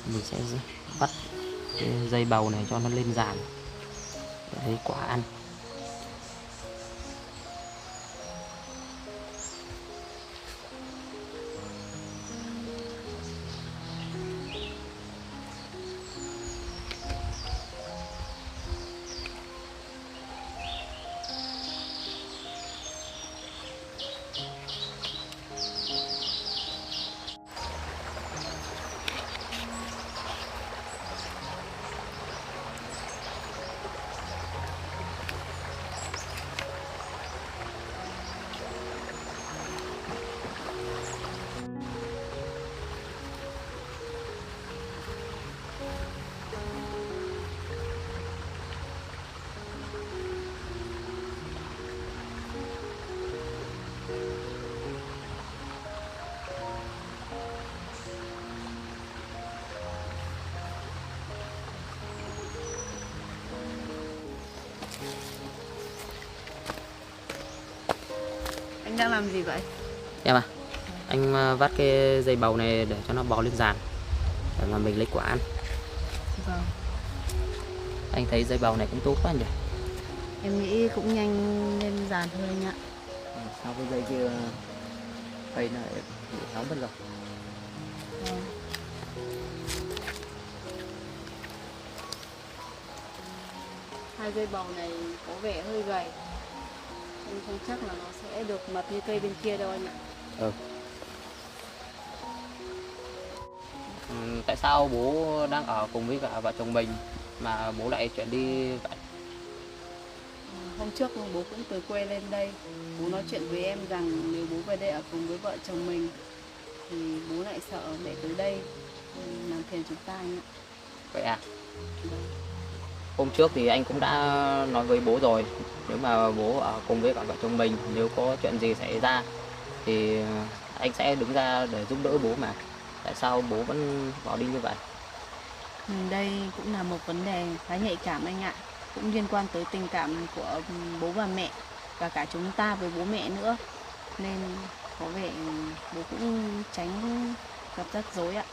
Mình sẽ vắt cái dây bầu này cho nó lên giàn để lấy quả ăn. Anh đang làm gì vậy? Em à, anh vắt cái dây bầu này để cho nó bò lên giàn để mà mình lấy quả ăn. Vâng. Anh thấy dây bầu này cũng tốt quá nhỉ? Em nghĩ cũng nhanh lên giàn thôi anh ạ. Sao cái dây kia cây nó bị héo mất rồi. Vâng. Hai dây bầu này có vẻ hơi gầy. Em không chắc là nó sẽ được mập như cây bên kia đâu anh ạ. Tại sao bố đang ở cùng với cả vợ chồng mình mà bố lại chuyển đi vậy? Hôm trước bố cũng từ quê lên đây. Bố nói chuyện với em rằng nếu bố về đây ở cùng với vợ chồng mình thì bố lại sợ mẹ tới đây làm phiền chúng ta anh ạ. Vậy à? Vâng. Hôm trước thì anh cũng đã nói với bố rồi, nếu mà bố ở cùng với cả vợ chồng mình, nếu có chuyện gì xảy ra thì anh sẽ đứng ra để giúp đỡ bố mà. Tại sao bố vẫn bỏ đi như vậy? Đây cũng là một vấn đề khá nhạy cảm anh ạ. Cũng liên quan tới tình cảm của bố và mẹ và cả chúng ta với bố mẹ nữa. Nên có vẻ bố cũng tránh gặp rắc rối ạ.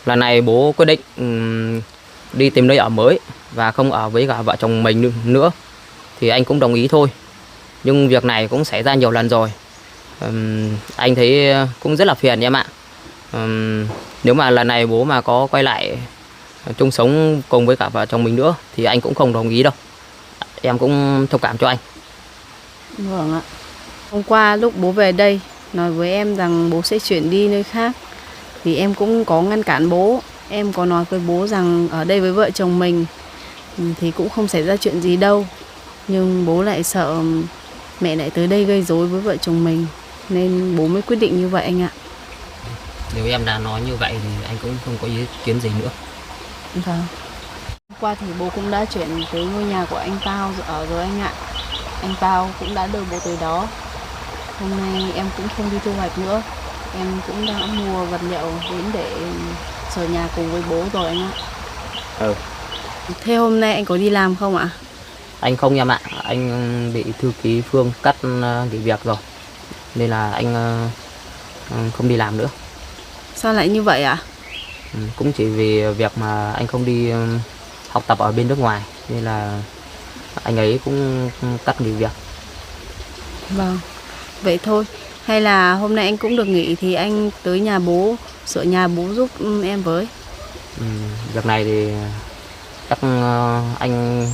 Lần này bố quyết định đi tìm nơi ở mới và không ở với cả vợ chồng mình nữa thì anh cũng đồng ý thôi. Nhưng việc này cũng xảy ra nhiều lần rồi. Anh thấy cũng rất là phiền em ạ. Nếu mà lần này bố mà có quay lại chung sống cùng với cả vợ chồng mình nữa thì anh cũng không đồng ý đâu. Em cũng thông cảm cho anh. Vâng ạ. Hôm qua lúc bố về đây nói với em rằng bố sẽ chuyển đi nơi khác thì em cũng có ngăn cản bố. Em có nói với bố rằng ở đây với vợ chồng mình thì cũng không xảy ra chuyện gì đâu. Nhưng bố lại sợ mẹ lại tới đây gây rối với vợ chồng mình nên bố mới quyết định như vậy anh ạ. Nếu em đã nói như vậy thì anh cũng không có ý kiến gì nữa. Vâng. Hôm qua thì bố cũng đã chuyển tới ngôi nhà của anh Pao ở rồi anh ạ. Anh Pao cũng đã đưa bố tới đó. Hôm nay em cũng không đi thu hoạch nữa. Em cũng đã mua vật liệu đến để sửa nhà cùng với bố rồi anh ạ. Thế hôm nay anh có đi làm không ạ? Anh không em ạ, anh bị thư ký Phương cắt nghỉ việc rồi nên là anh không đi làm nữa. Sao lại như vậy ạ? Cũng chỉ vì việc mà anh không đi học tập ở bên nước ngoài nên là anh ấy cũng cắt nghỉ việc. Vâng, vậy thôi. Hay là hôm nay anh cũng được nghỉ thì anh tới nhà bố, sửa nhà bố giúp em với. Việc này thì chắc anh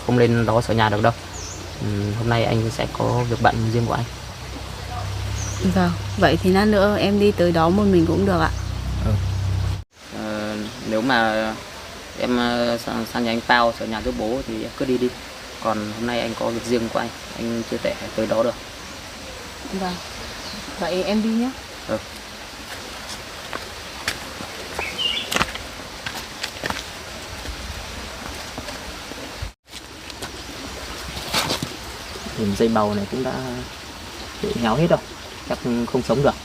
không lên đó sửa nhà được đâu. Hôm nay anh sẽ có việc bận riêng của anh. Vâng, vậy thì lát nữa em đi tới đó một mình cũng được ạ. Nếu mà em sang nhà anh Pao sửa nhà giúp bố thì em cứ đi đi. Còn hôm nay anh có việc riêng của anh chưa thể tới đó được. Vâng, vậy em đi nhé. Dây bầu này cũng đã bị héo hết rồi, chắc không sống được.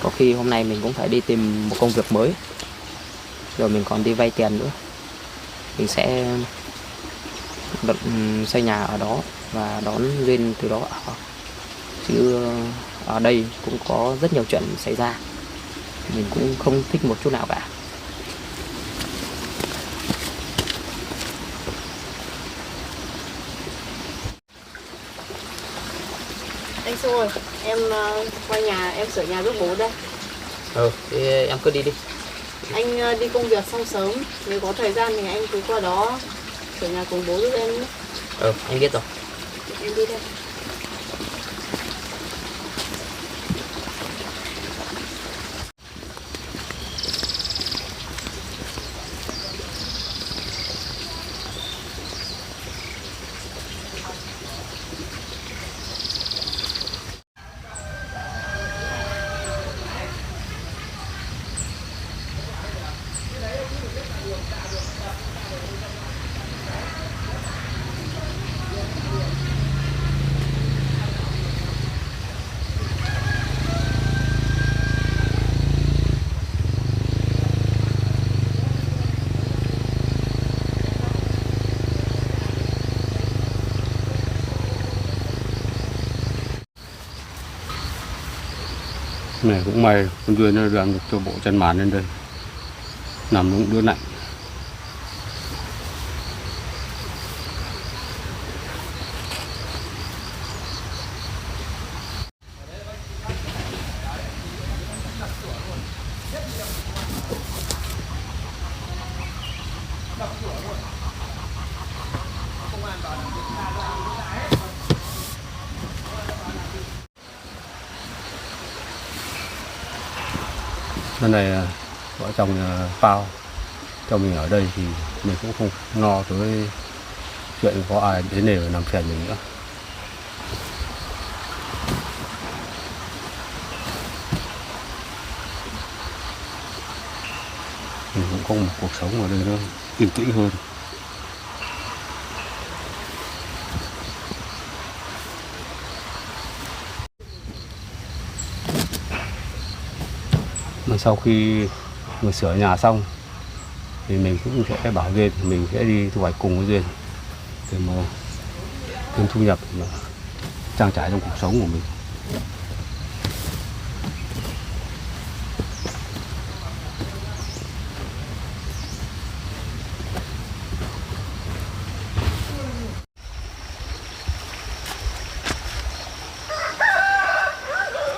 Có khi hôm nay mình cũng phải đi tìm một công việc mới, rồi mình còn đi vay tiền nữa. Mình sẽ xây nhà ở đó và đón Duyên từ đó ở. chứ ở đây cũng có rất nhiều chuyện xảy ra, mình cũng không thích một chút nào cả. Anh Xu ơi, em qua nhà em sửa nhà giúp bố đây. Thì em cứ đi đi. Anh đi công việc xong sớm, nếu có thời gian thì anh cứ qua đó sửa nhà cùng bố giúp em nhé. Anh biết rồi. Em đi đây. Này cũng may con Duyên nó đang được cho bộ chăn màn lên đây, nằm cũng đỡ lạnh. Lần này vợ chồng Pao cho mình ở đây thì mình cũng không lo tới chuyện có ai đến để làm phiền mình nữa. Mình cũng có một cuộc sống ở đây nó yên tĩnh hơn. Mà sau khi mình sửa nhà xong thì mình cũng sẽ bảo Duyên mình sẽ đi thu hoạch cùng với Duyên để mà kiếm thu nhập mà trang trải trong cuộc sống của mình.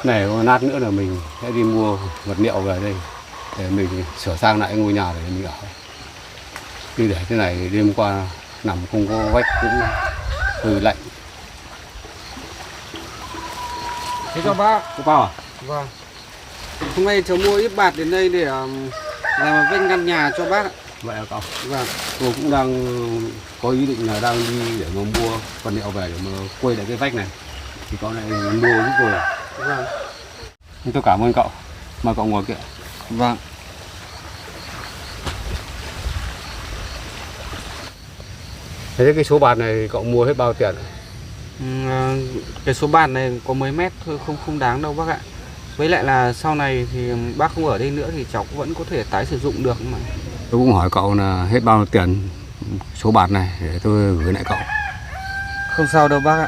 Này nát nữa là mình sẽ đi mua vật liệu về đây để mình sửa sang lại ngôi nhà để mình ở. Đi để thế này đêm qua nằm không có vách cũng hơi lạnh. Thế cho bác. Có bao à? Vâng. Hôm nay cháu mua ít bạt đến đây để làm vách ngăn nhà cho bác ạ. Vậy là cậu. Vâng. Tôi cũng đang có ý định là đang đi để mà mua vật liệu về để mà quay lại cái vách này. Thì cậu lại mua giúp tôi à? Vâng. Tôi cảm ơn cậu. Mời cậu ngồi kìa. Vâng. Thế cái số bạt này cậu mua hết bao tiền? Cái số bạt này có mấy mét thôi, không đáng đâu bác ạ. Với lại là sau này thì bác không ở đây nữa thì cháu cũng vẫn có thể tái sử dụng được mà. Tôi cũng hỏi cậu là hết bao nhiêu tiền số bạt này để tôi gửi lại cậu. Không sao đâu bác ạ.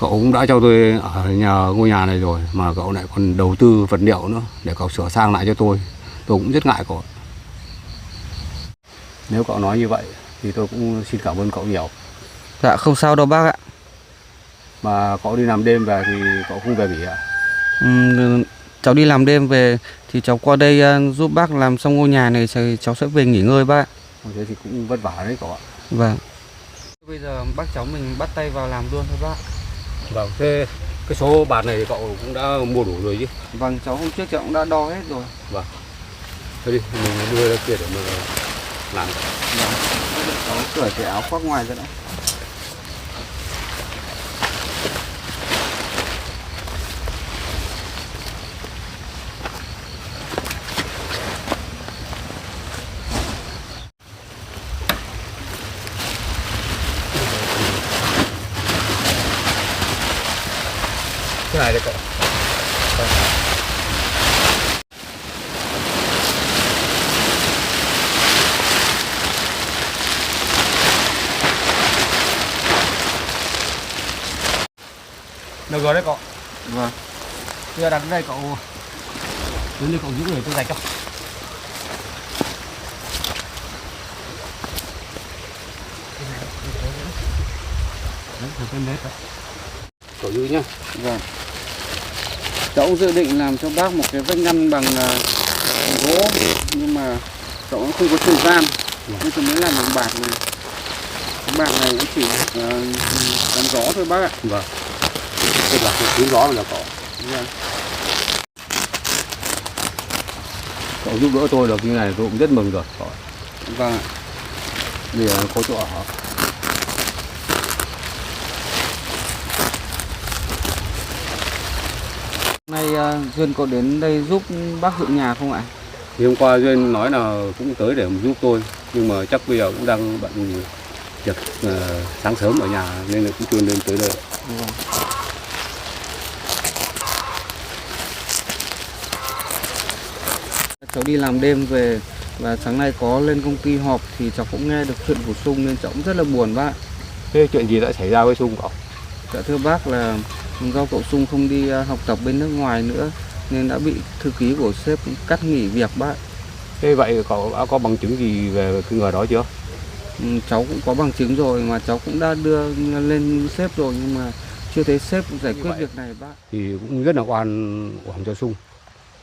Cậu cũng đã cho tôi ở ngôi nhà này rồi mà cậu lại còn đầu tư vật liệu nữa để cậu sửa sang lại cho tôi. Tôi cũng rất ngại cậu. Nếu cậu nói như vậy thì tôi cũng xin cảm ơn cậu nhiều. Dạ không sao đâu bác ạ. Mà cậu đi làm đêm về thì cậu không về nghỉ à? Cháu đi làm đêm về thì cháu qua đây giúp bác làm xong ngôi nhà này thì cháu sẽ về nghỉ ngơi bác ạ. Thế thì cũng vất vả đấy cậu ạ. Vâng. Bây giờ bác cháu mình bắt tay vào làm luôn thôi bác. Vâng, thế cái số bạt này thì cậu cũng đã mua đủ rồi chứ? Vâng, cháu hôm trước cháu cũng đã đo hết rồi. Vâng. Thôi đi, mình đưa ra kia để mà làm. Vâng. Cháu cởi cái áo khoác ngoài ra đã. Cái này đây cậu. NG đấy cậu. Vâng. Bây giờ đặt đến đây cậu. Đến đây cậu giữ người tôi gạch cho. Đấy, cái nét đấy. Cậu giữ nhá. Vâng. Cháu cũng dự định làm cho bác một cái vách ngăn bằng gỗ, nhưng mà cháu cũng không có thời gian, nên cháu mới làm bằng bạt này. Cái bạt này cũng chỉ chắn gió thôi bác ạ. Vâng. Tức là cái tiếng gió là cậu. Vâng. Cậu giúp đỡ tôi được như này tôi cũng rất mừng rồi cậu. Vâng ạ. Bây giờ có chỗ ở. Nay Duyên có đến đây giúp bác dựng nhà không ạ? Thì hôm qua Duyên nói là cũng tới để giúp tôi, nhưng mà chắc bây giờ cũng đang bận việc sáng sớm ở nhà nên là cũng chưa nên tới đây. Vâng. Cháu đi làm đêm về và sáng nay có lên công ty họp thì cháu cũng nghe được chuyện của Sung nên cháu cũng rất là buồn bác. Thế chuyện gì đã xảy ra với Sung cậu? Dạ thưa bác là do cậu Sung không đi học tập bên nước ngoài nữa nên đã bị thư ký của sếp cắt nghỉ việc bác. Thế vậy cậu đã có bằng chứng gì về cái người đó chưa? Cháu cũng có bằng chứng rồi mà cháu cũng đã đưa lên sếp rồi nhưng mà chưa thấy sếp giải quyết việc này bác. Thì cũng rất là oan cho Sung.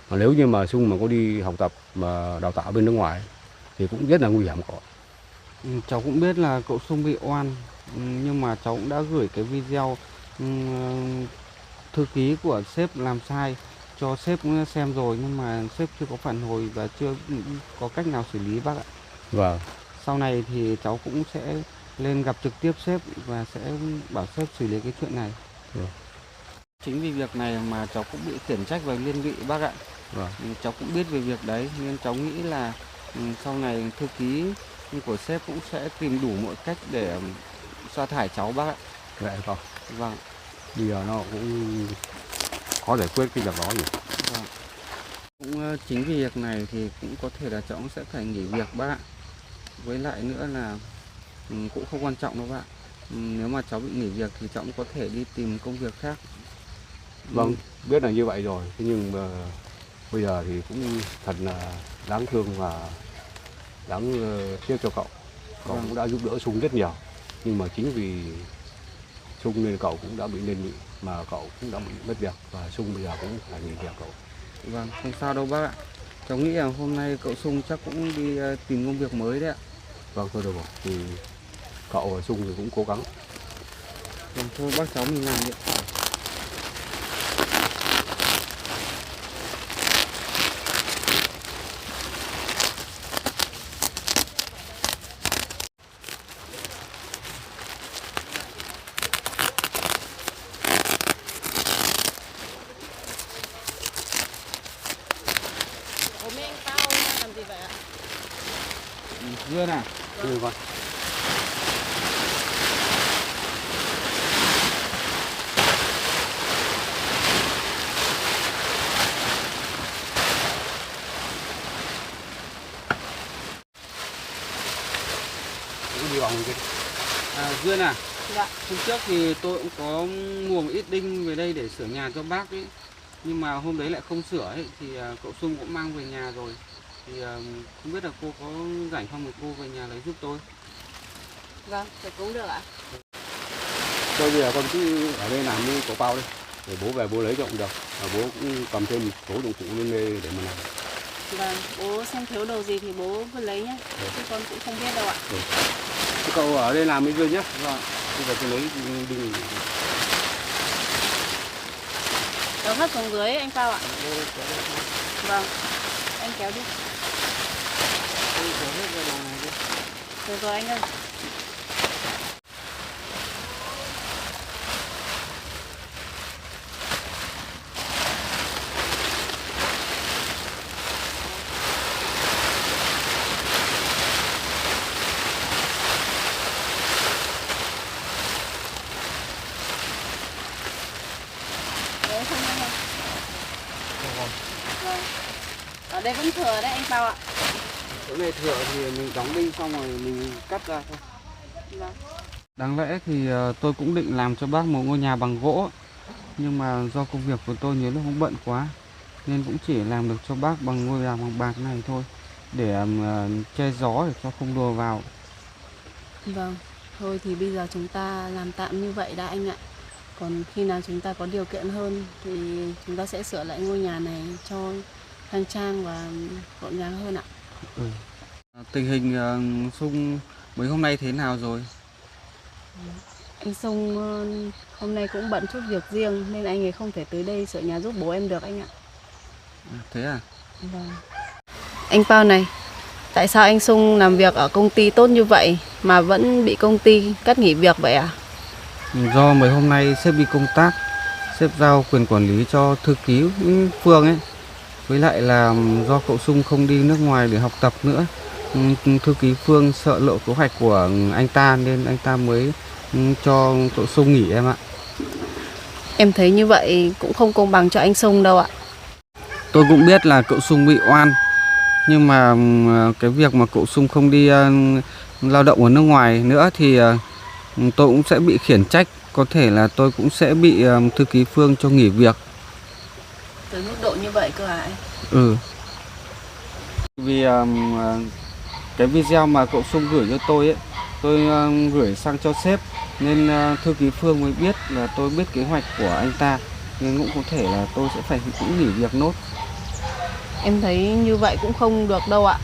Mà nếu như mà Sung mà có đi học tập mà đào tạo bên nước ngoài thì cũng rất là nguy hiểm cậu. Cháu cũng biết là cậu Sung bị oan, nhưng mà cháu cũng đã gửi cái video thư ký của sếp làm sai cho sếp xem rồi, nhưng mà sếp chưa có phản hồi và chưa có cách nào xử lý bác ạ. Vâng. Sau này thì cháu cũng sẽ lên gặp trực tiếp sếp và sẽ bảo sếp xử lý cái chuyện này. Vâng. Chính vì việc này mà cháu cũng bị khiển trách và liên lụy bác ạ. Vâng. Cháu cũng biết về việc đấy nên cháu nghĩ là sau này thư ký của sếp cũng sẽ tìm đủ mọi cách để sa thải cháu bác ạ. Vậy không? Vâng. Bây giờ nó cũng khó giải quyết cái việc đó nhỉ? Vâng. Cũng chính vì việc này thì cũng có thể là cháu cũng sẽ phải nghỉ việc bác ạ. Với lại nữa là cũng không quan trọng đâu bác ạ. Nếu mà cháu bị nghỉ việc thì cháu cũng có thể đi tìm công việc khác. Vâng, biết là như vậy rồi. Thế nhưng mà bây giờ thì cũng thật là đáng thương và đáng tiếc cho cậu. Cậu cũng đã giúp đỡ Sung rất nhiều. Nhưng mà chính vì Sung nên cậu cũng đã bị liên lụy mà cậu cũng đã bị mất việc và Sung bây giờ cũng phải nghỉ việc cậu. Vâng, không sao đâu bác ạ. Cháu nghĩ là hôm nay cậu Sung chắc cũng đi tìm công việc mới đấy ạ. Vâng, thôi được rồi. Thì cậu và Sung thì cũng cố gắng. Vâng, thôi bác cháu mình làm điện thoại. Ủa anh tao làm gì vậy ạ? Duyên à? Ừ, vâng. Đi vào cái. Duyên à? Dạ. Hôm trước thì tôi cũng có mua một ít đinh về đây để sửa nhà cho bác ấy. Nhưng mà hôm đấy lại không sửa ấy, thì cậu Sung cũng mang về nhà rồi. Thì không biết là cô có rảnh không thì cô về nhà lấy giúp tôi. Vâng, thì cũng được ạ. Tôi bây giờ con cứ ở đây làm đi cổ bao đi. Rồi bố về bố lấy cho cũng được. Và bố cũng cầm thêm một số dụng cụ lên đây để mà làm. Vâng, bố xem thiếu đồ gì thì bố cứ lấy nhé. Chứ con cũng không biết đâu ạ. Thế cậu ở đây làm với Duyên nhé. Vâng. Bây giờ tôi lấy đinh. Kéo hết xuống dưới anh Pao ạ. Vâng, anh kéo đi. Được rồi anh ơi. Đấy không anh ơi. Vâng. Ở đây vẫn thừa đấy anh Pao ạ. Chỗ này thừa thì mình đóng đinh xong rồi mình cắt ra thôi. Vâng. Đáng lẽ thì tôi cũng định làm cho bác một ngôi nhà bằng gỗ. nhưng mà do công việc của tôi nhiều lúc cũng bận quá nên cũng chỉ làm được cho bác bằng ngôi nhà bằng bạc này thôi, để che gió để cho không lùa vào. Vâng, thôi thì bây giờ chúng ta làm tạm như vậy đã anh ạ. Còn khi nào chúng ta có điều kiện hơn thì chúng ta sẽ sửa lại ngôi nhà này cho khang trang và gọn gàng hơn ạ. Tình hình Sung mấy hôm nay thế nào rồi? Anh Sung hôm nay cũng bận chút việc riêng nên anh ấy không thể tới đây sửa nhà giúp bố em được anh ạ. Thế à? Vâng. Anh Pao này, tại sao anh Sung làm việc ở công ty tốt như vậy mà vẫn bị công ty cắt nghỉ việc vậy ạ? Do mấy hôm nay sếp đi công tác, sếp giao quyền quản lý cho thư ký Phương ấy. Với lại là do cậu Sung không đi nước ngoài để học tập nữa, thư ký Phương sợ lộ kế hoạch của anh ta nên anh ta mới cho cậu Sung nghỉ em ạ. Em thấy như vậy cũng không công bằng cho anh Sung đâu ạ. Tôi cũng biết là cậu Sung bị oan, nhưng mà cái việc mà cậu Sung không đi lao động ở nước ngoài nữa thì tôi cũng sẽ bị khiển trách. Có thể là tôi cũng sẽ bị thư ký Phương cho nghỉ việc. Tới mức độ như vậy cơ hả anh? Ừ. Vì cái video mà cậu Sung gửi cho tôi ấy, tôi gửi sang cho sếp nên thư ký Phương mới biết là tôi biết kế hoạch của anh ta, nên cũng có thể là tôi sẽ phải cũng nghỉ việc nốt. Em thấy như vậy cũng không được đâu ạ.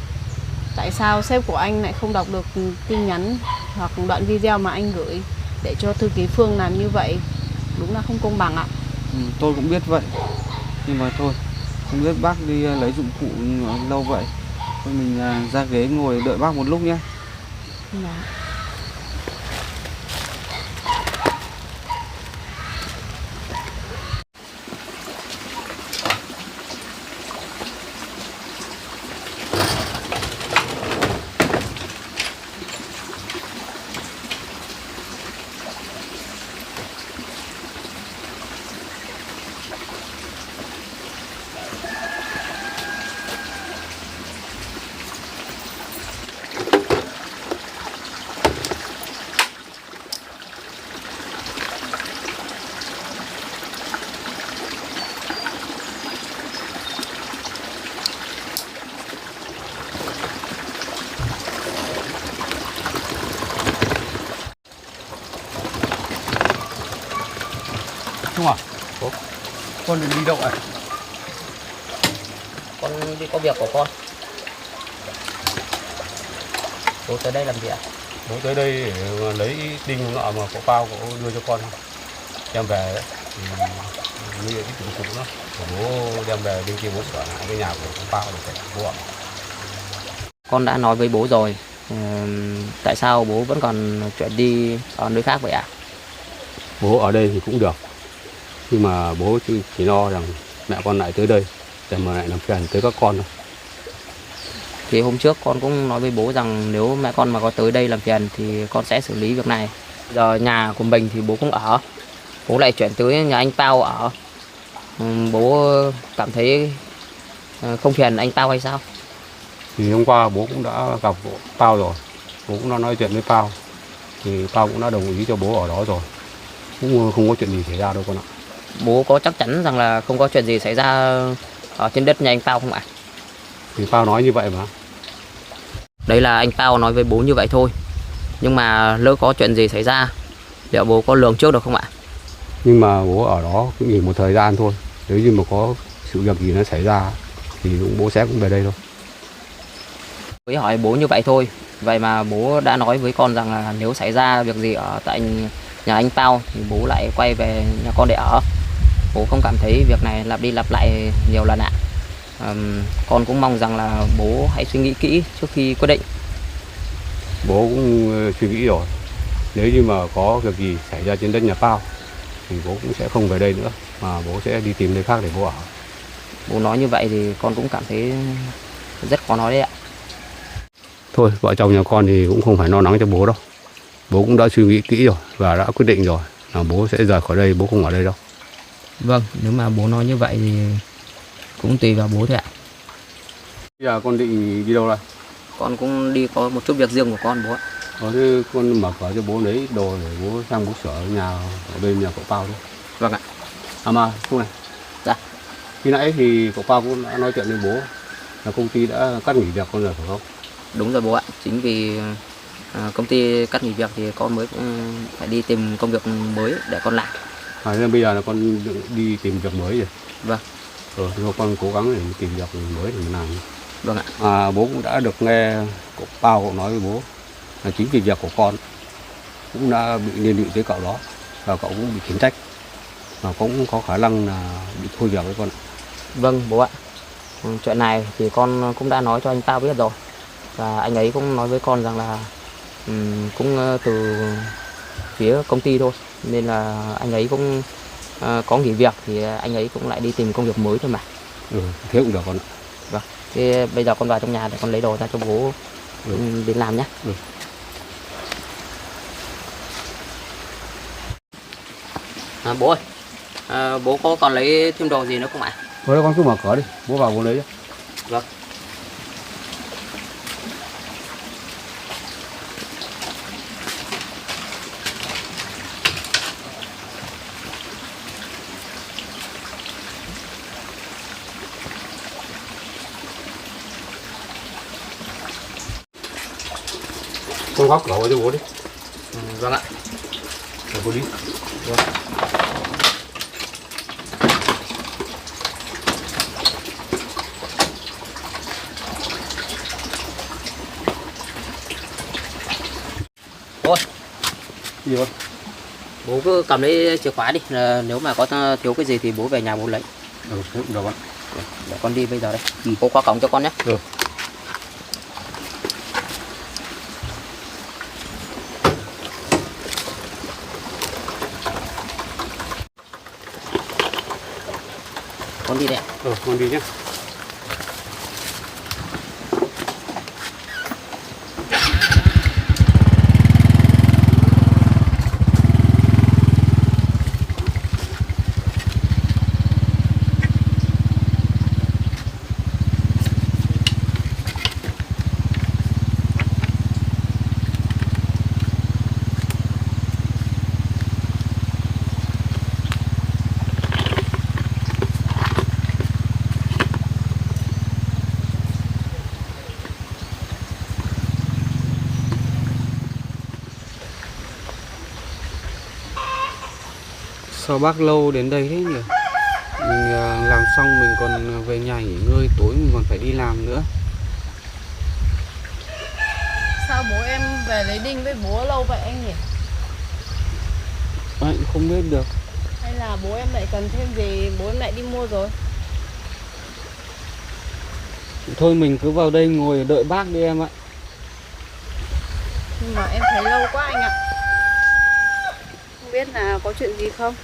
Tại sao sếp của anh lại không đọc được tin nhắn hoặc đoạn video mà anh gửi để cho thư ký Phương làm như vậy? Đúng là không công bằng ạ. Tôi cũng biết vậy, nhưng mà thôi, không biết bác đi lấy dụng cụ lâu vậy, thôi mình ra ghế ngồi đợi bác một lúc nhé. Dạ. Trung à? Con định đi đâu ạ? Con đi có việc của con. Bố tới đây làm gì ạ? Bố tới đây để lấy đinh nọ mà cậu Pao cậu đưa cho con đem về đấy. Nuôi cái dụng cụ đó. Bố đem về bên kia bố sửa lại cái nhà của cậu Pao để phải bố ạ. Con đã nói với bố rồi. Tại sao bố vẫn còn chuyển đi ở nơi khác vậy ạ? Bố ở đây thì cũng được, nhưng mà bố chỉ lo rằng mẹ con lại tới đây để mà lại làm phiền tới các con thôi. Thì hôm trước con cũng nói với bố rằng nếu mẹ con mà có tới đây làm phiền thì con sẽ xử lý việc này. Giờ nhà của mình thì bố cũng ở, bố lại chuyển tới nhà anh Pao ở. Bố cảm thấy không phiền anh Pao hay sao? Thì hôm qua bố cũng đã gặp Pao rồi, bố cũng đã nói chuyện với Pao, thì Pao cũng đã đồng ý cho bố ở đó rồi, cũng không có chuyện gì xảy ra đâu con ạ. Bố có chắc chắn rằng là không có chuyện gì xảy ra ở trên đất nhà anh Pao không ạ? Thì Pao nói như vậy mà. Đấy là anh Pao nói với bố như vậy thôi. Nhưng mà lỡ có chuyện gì xảy ra, liệu bố có lường trước được không ạ? Nhưng mà bố ở đó cũng nghỉ một thời gian thôi. Nếu như mà có sự việc gì nó xảy ra thì bố sẽ cũng về đây thôi. Với hỏi bố như vậy thôi. Vậy mà bố đã nói với con rằng là nếu xảy ra việc gì ở tại nhà anh Pao thì bố lại quay về nhà con để ở. Bố không cảm thấy việc này lặp đi lặp lại nhiều lần ạ. Con cũng mong rằng là bố hãy suy nghĩ kỹ trước khi quyết định. Bố cũng suy nghĩ rồi. Nếu như mà có việc gì xảy ra trên đất nhà Pao thì bố cũng sẽ không về đây nữa, mà bố sẽ đi tìm nơi khác để bố ở. Bố nói như vậy thì con cũng cảm thấy rất khó nói đấy ạ. Thôi, vợ chồng nhà con thì cũng không phải lo lắng cho bố đâu. Bố cũng đã suy nghĩ kỹ rồi và đã quyết định rồi là bố sẽ rời khỏi đây, bố không ở đây đâu. Vâng, nếu mà bố nói như vậy thì cũng tùy vào bố thôi ạ. Bây giờ con định đi đâu đây? Con cũng đi có một chút việc riêng của con bố ạ. Thế con mở cửa cho bố lấy đồ để bố sang bố sửa nhà ở bên nhà cậu Pao đấy. Vâng ạ. À mà Phúc này. Dạ. Khi nãy thì cậu Pao cũng đã nói chuyện với bố là công ty đã cắt nghỉ việc con rồi phải không? Đúng rồi bố ạ. Chính vì công ty cắt nghỉ việc thì con mới phải đi tìm công việc mới để con làm. Nên bây giờ là con đi tìm việc mới rồi. Vâng. Thì con cố gắng để tìm việc mới để mình làm. Vâng ạ. Bố cũng đã được nghe cậu Pao cậu nói với bố là chính vì việc của con cũng đã bị liên lụy tới cậu đó và cậu cũng bị khiển trách và cũng có khả năng là bị thôi việc với con. Vâng bố ạ. Chuyện này thì con cũng đã nói cho anh Pao biết rồi, và anh ấy cũng nói với con rằng là cũng từ phía công ty thôi, nên là anh ấy cũng có nghỉ việc thì anh ấy cũng lại đi tìm công việc mới thôi mà. Thế cũng được con. Vâng. Thế bây giờ con vào trong nhà để con lấy đồ ra cho bố đến làm nhé. Bố ơi, bố có còn lấy thêm đồ gì nữa không ạ? Thôi con cứ mở cửa đi, bố vào bố lấy nhé. Vâng. Con khóa cửa vào cho bố đi. Vâng ạ. Để bố đi. Vâng. Bố ơi, Gì con? bố cứ cầm lấy chìa khóa đi, nếu mà có thiếu cái gì thì bố về nhà bố lấy. Thế cũng được con. Để con đi bây giờ đây. Bố khóa cổng cho con nhé. Con đi đây ạ. Con đi nhé. Sao bác lâu đến đây thế nhỉ? Mình làm xong mình còn về nhà nghỉ ngơi, tối mình còn phải đi làm nữa. Sao bố em về lấy đinh với bố lâu vậy anh nhỉ? Anh không biết được. Hay là bố em lại cần thêm gì, bố em lại đi mua rồi? Thôi mình cứ vào đây ngồi đợi bác đi em ạ. Nhưng mà em thấy lâu quá anh ạ. Không biết là có chuyện gì không?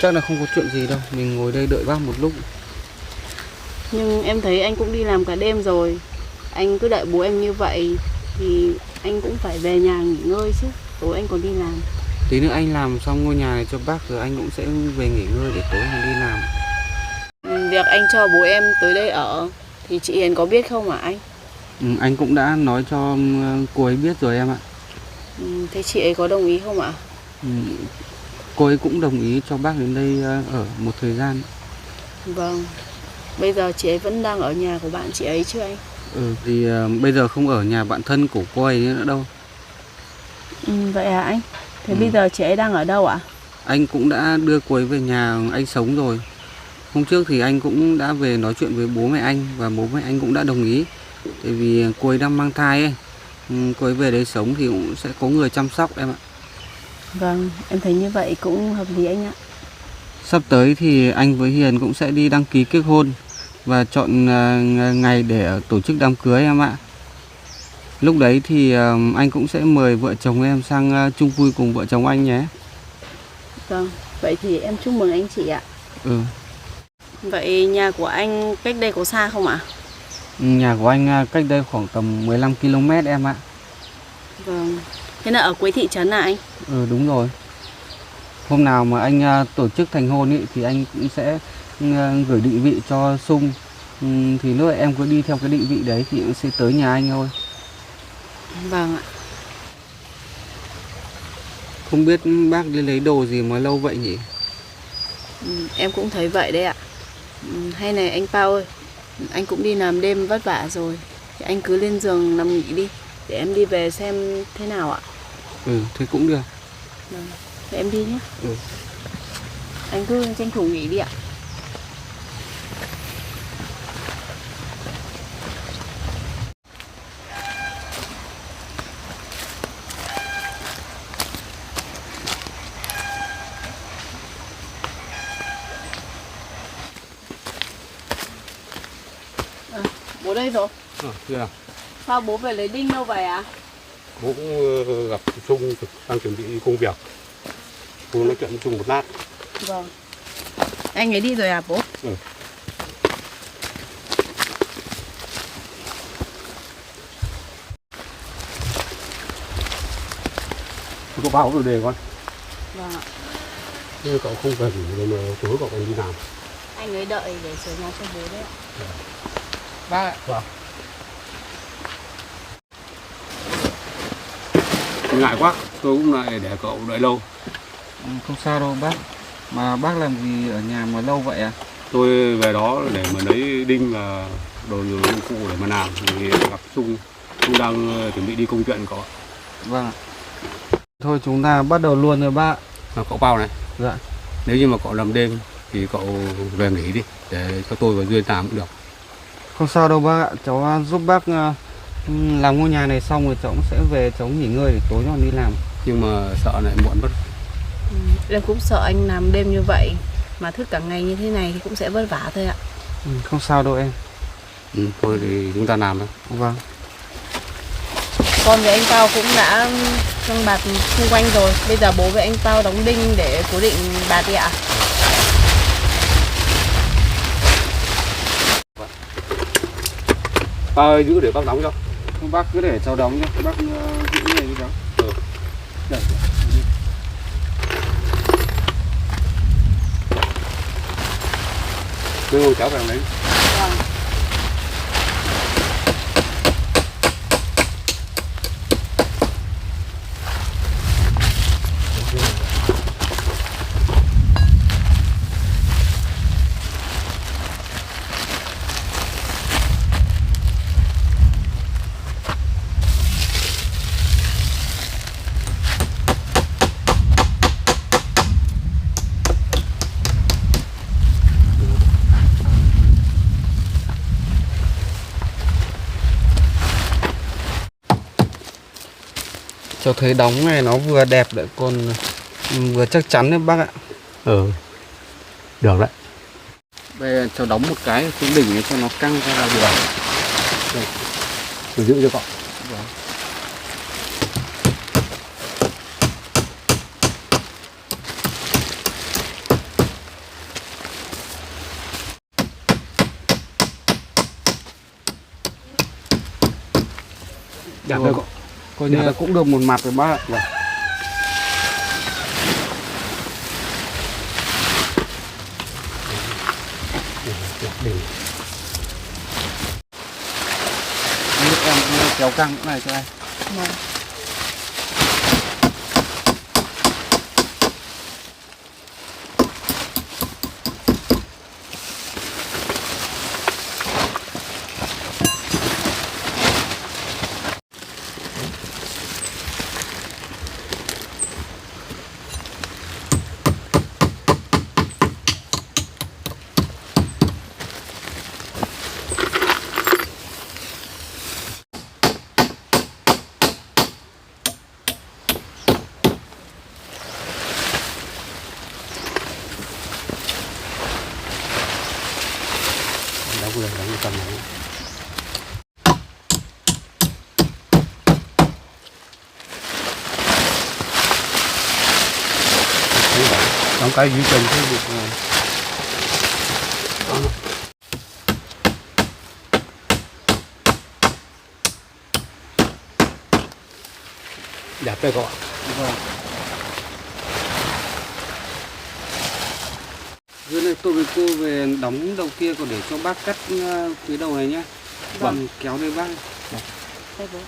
Chắc là không có chuyện gì đâu, mình ngồi đây đợi bác một lúc. Nhưng em thấy anh cũng đi làm cả đêm rồi. Anh cứ đợi bố em như vậy thì anh cũng phải về nhà nghỉ ngơi chứ. Tối anh còn đi làm. Tí nữa anh làm xong ngôi nhà này cho bác rồi anh cũng sẽ về nghỉ ngơi để tối anh đi làm. Việc anh cho bố em tới đây ở thì chị Hiền có biết không hả anh? Anh cũng đã nói cho cô ấy biết rồi em ạ. Thế chị ấy có đồng ý không ạ? Cô ấy cũng đồng ý cho bác đến đây ở một thời gian. Vâng. Bây giờ chị ấy vẫn đang ở nhà của bạn chị ấy chứ anh? Thì bây giờ không ở nhà bạn thân của cô ấy nữa đâu. Vậy à anh? Thế bây giờ chị ấy đang ở đâu ạ? Anh cũng đã đưa cô ấy về nhà anh sống rồi. Hôm trước thì anh cũng đã về nói chuyện với bố mẹ anh và bố mẹ anh cũng đã đồng ý. Tại vì cô ấy đang mang thai ấy. Cô ấy về đấy sống thì cũng sẽ có người chăm sóc em ạ. Vâng, em thấy như vậy cũng hợp lý anh ạ. Sắp tới thì anh với Hiền cũng sẽ đi đăng ký kết hôn và chọn ngày để tổ chức đám cưới em ạ. Lúc đấy thì anh cũng sẽ mời vợ chồng em sang chung vui cùng vợ chồng anh nhé. Vâng, vậy thì em chúc mừng anh chị ạ. Vậy nhà của anh cách đây có xa không ạ? Nhà của anh cách đây khoảng tầm 15 km em ạ. Vâng, thế là ở cuối thị trấn à anh? Đúng rồi. Hôm nào mà anh tổ chức thành hôn ý, thì anh cũng sẽ gửi định vị cho Sung. Thì lúc em cứ đi theo cái định vị đấy thì cũng sẽ tới nhà anh thôi. Vâng ạ. Không biết bác đi lấy đồ gì mà lâu vậy nhỉ? Em cũng thấy vậy đấy ạ. Hay này anh Pao ơi, anh cũng đi làm đêm vất vả rồi, thì anh cứ lên giường nằm nghỉ đi, để em đi về xem thế nào ạ. Thế cũng được. Vâng, thế em đi nhé. Anh cứ tranh thủ nghỉ đi ạ. Bố đây rồi. Thế nào? Sao bố về lấy đinh đâu vậy ạ? Bố cũng gặp Trung đang chuẩn bị công việc. Bố nói chuyện với Trung một lát. Vâng. Anh ấy đi rồi à bố? Có báo rồi đề con. Vâng ạ. Nhưng cậu không về nghỉ mà tối cậu còn đi làm. Anh ấy đợi để sửa nhà cho bố đấy ạ. Bác ạ. Vâng. Ngại quá, tôi cũng lại để cậu đợi lâu. Không sao đâu bác. Mà bác làm gì ở nhà mà lâu vậy à? Tôi về đó để mà lấy đinh và đồ dụng cụ để mà làm. Thì gặp Trung đang chuẩn bị đi công chuyện cậu ạ. Vâng ạ. Thôi chúng ta bắt đầu luôn rồi bác. Cậu Pao này. Dạ. Nếu như mà cậu làm đêm thì cậu về nghỉ đi để cho tôi và Duyên làm cũng được. Không sao đâu bác ạ. Cháu giúp bác làm ngôi nhà này xong rồi cháu cũng sẽ về cháu nghỉ ngơi để tối còn đi làm. Nhưng mà sợ lại muộn mất. Em cũng sợ anh làm đêm như vậy, mà thức cả ngày như thế này thì cũng sẽ vất vả thôi ạ. Không sao đâu em. Thôi thì chúng ta làm thôi. Vâng. Con với anh Pao cũng đã răng bạt xung quanh rồi. Bây giờ bố với anh Pao đóng đinh để cố định bạt đi ạ. Pao ơi, giữ để bác đóng cho. Bác cứ để cháu đóng nhé. Bác giữ này đi cháu. Đây. Đưa con cháu vào đấy. Vâng. Cháu thấy đóng này nó vừa đẹp lại còn vừa chắc chắn đấy bác ạ. Được đấy. Bây giờ cháu đóng một cái cái đỉnh cho nó căng ra là được. Tôi giữ cho cậu. Đẹp Rồi. đấy cậu. Coi như là cũng được một mặt rồi bác ạ. Vâng. Lúc em cũng kéo căng cái này cho anh. Vâng. Đóng tầm này. Đóng cái dưới chân thế được rồi. Đẹp đây cậu ạ. Vâng. Dưới này tôi với cô về đóng đầu kia còn để cho bác cắt phía đầu này nhé. Vâng. Kéo đây bác. Đây bố.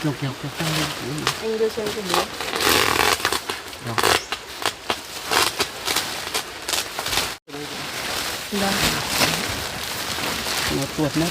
kéo kéo kéo tay lên. Anh đưa cho em cái bố. Vâng. Nó tuột mất.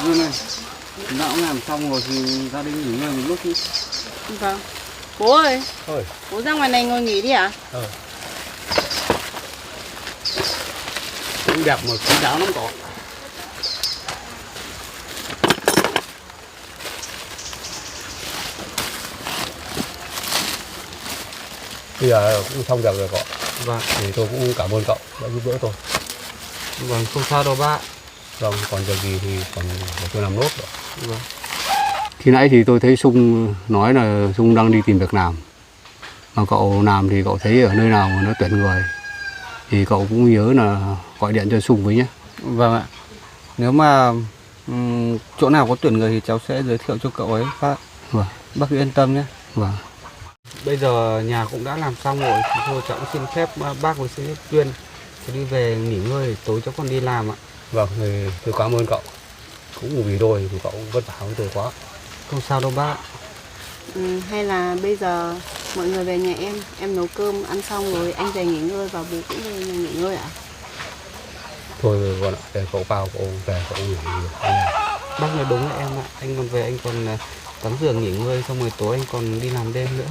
Dương này, đã cũng làm xong rồi thì gia đình nghỉ ngơi một lúc đi. Vâng. Bố ơi, Ơi. bố ra ngoài này ngồi nghỉ đi ạ. Cũng đẹp mà quý đáo lắm cỏ. Bây giờ cũng xong việc rồi cậu. Vâng, Thì tôi cũng cảm ơn cậu đã giúp đỡ tôi. vâng, không sao đâu bác. Vâng, còn việc gì thì còn để tôi làm nốt rồi. Vâng. Khi nãy thì tôi thấy Sung nói là Sung đang đi tìm việc làm. Mà cậu làm thì cậu thấy ở nơi nào mà nó tuyển người thì cậu cũng nhớ là gọi điện cho Sung với nhé. Vâng ạ. Nếu mà chỗ nào có tuyển người thì cháu sẽ giới thiệu cho cậu ấy bác. Vâng. Bác cứ yên tâm nhé. Vâng. Bây giờ nhà cũng đã làm xong rồi thì thôi cháu cũng xin phép bác với sếp Duyên đi về nghỉ ngơi, tối cháu còn đi làm ạ. Vâng, thì tôi cảm ơn cậu. Cũng vì tôi thì cậu cũng vất vả với tôi quá. Không sao đâu bác. Hay là bây giờ mọi người về nhà em nấu cơm ăn xong rồi anh về nghỉ ngơi và bố cũng về nhà nghỉ ngơi ạ? Thôi con ạ, để cậu vào cậu về cậu nghỉ việc. Bác nói đúng đấy em ạ. Anh còn về anh còn tắm rửa nghỉ ngơi xong rồi tối anh còn đi làm đêm nữa.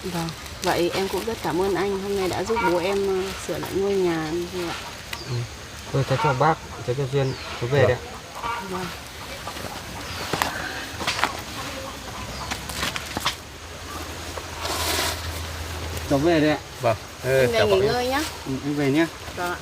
Vâng. Vậy em cũng rất cảm ơn anh hôm nay đã giúp bố em sửa lại ngôi nhà như vậy ạ. Thôi cháu chào bác, cháu chào Duyên, cháu về đấy ạ. Vâng. Cháu về đây ạ. Vâng. Anh về nghỉ ngơi nhé. Anh về nhé. Vâng ạ.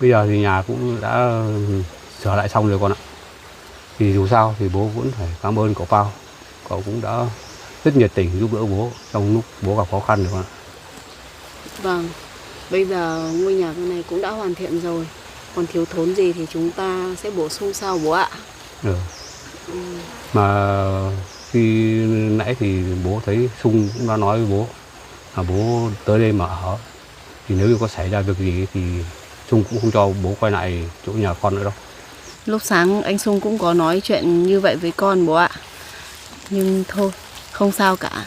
Bây giờ thì nhà cũng đã sửa lại xong rồi con ạ. Thì dù sao thì bố vẫn phải cảm ơn cậu Pao. Cậu cũng đã rất nhiệt tình giúp đỡ bố trong lúc bố gặp khó khăn rồi con ạ. Vâng, bây giờ ngôi nhà bên này cũng đã hoàn thiện rồi. Còn thiếu thốn gì thì chúng ta sẽ bổ sung sau bố ạ. Ừ. Mà khi nãy thì bố thấy Sung cũng đã nói với bố là bố tới đây mà ở. Thì nếu như có xảy ra việc gì thì Sung cũng không cho bố quay lại chỗ nhà con nữa đâu. Lúc sáng anh Sung cũng có nói chuyện như vậy với con bố ạ. Nhưng thôi, không sao cả.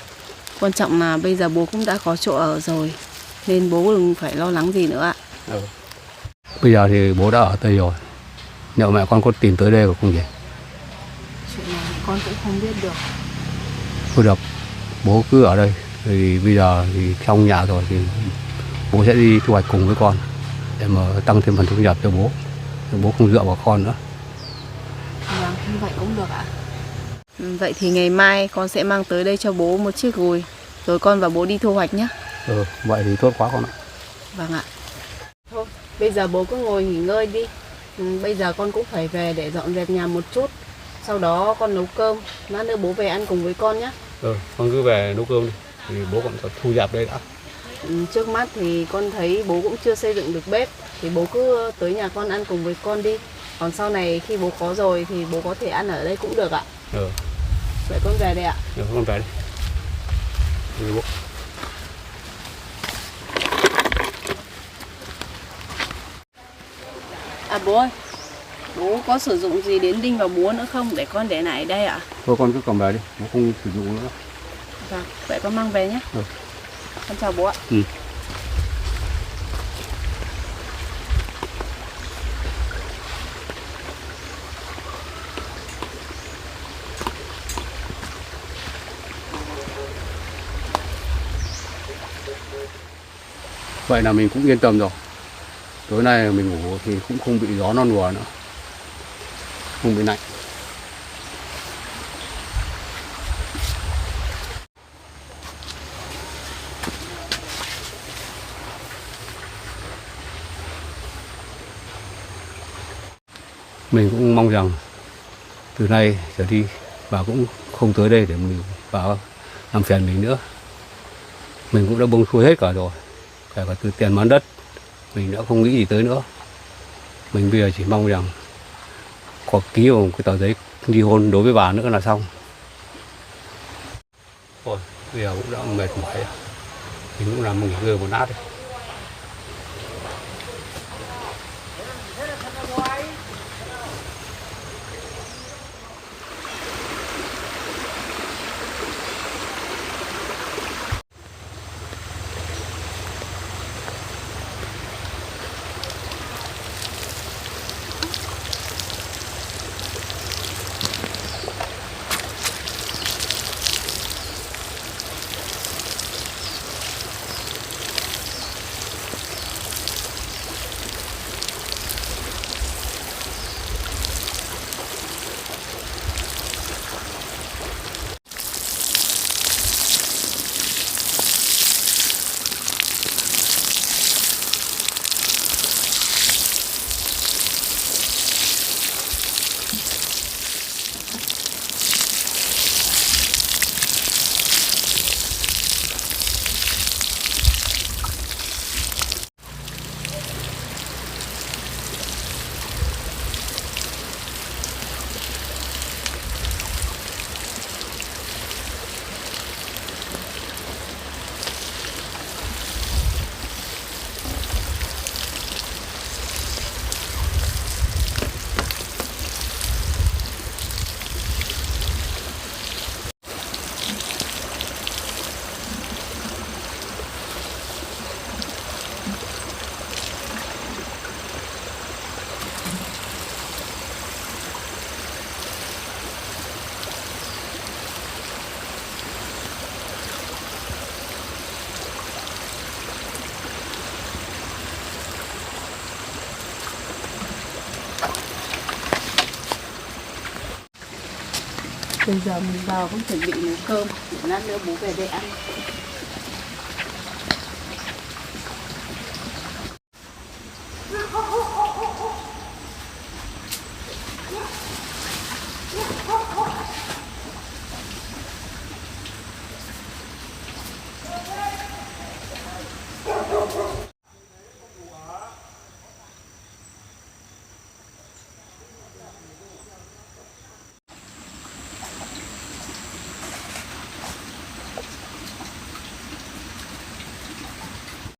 Quan trọng là bây giờ bố cũng đã có chỗ ở rồi. Nên bố đừng phải lo lắng gì nữa ạ. Bây giờ thì bố đã ở đây rồi. Nếu mẹ con có tìm tới đây không vậy? Chuyện này con cũng không biết được. Thôi được, bố cứ ở đây. Thì bây giờ thì trong nhà rồi thì bố sẽ đi thu hoạch cùng với con để mà tăng thêm phần thu nhập cho bố. Để bố không dựa vào con nữa. Vâng, như vậy cũng được ạ. Vậy thì ngày mai con sẽ mang tới đây cho bố một chiếc gùi. Rồi con và bố đi thu hoạch nhé. Vậy thì tốt quá con ạ. Vâng ạ. Thôi, bây giờ bố cứ ngồi nghỉ ngơi đi. Bây giờ con cũng phải về để dọn dẹp nhà một chút. Sau đó con nấu cơm. Lát nữa bố về ăn cùng với con nhé. Con cứ về nấu cơm đi. Thì bố còn phải thu dẹp đây đã. Trước mắt thì con thấy bố cũng chưa xây dựng được bếp. Thì bố cứ tới nhà con ăn cùng với con đi. Còn sau này khi bố có rồi thì bố có thể ăn ở đây cũng được ạ. Vậy con về đây ạ. Con về đi. Đi bố. À bố ơi, bố có sử dụng gì đến đinh vào búa nữa không để con để lại đây ạ? Thôi con cứ cầm về đi, bố không sử dụng nữa. Vâng, vậy con mang về nhé. Con chào bố ạ. Vậy là mình cũng yên tâm rồi. Tối nay mình ngủ thì cũng không bị gió non nùa nữa. Không bị lạnh. Mình cũng mong rằng từ nay trở đi bà cũng không tới đây để mình bà làm phiền mình nữa. Mình cũng đã buông xuôi hết cả rồi. Kể cả từ tiền bán đất mình đã không nghĩ gì tới nữa. Mình bây giờ chỉ mong rằng có ký vào một cái tờ giấy ly hôn đối với bà nữa là xong. Thôi bây giờ cũng đã mệt mỏi, mình cũng làm nghỉ ngơi một lát đi. Bây giờ mình vào cũng chuẩn bị nấu cơm để lát nữa bố về đây ăn.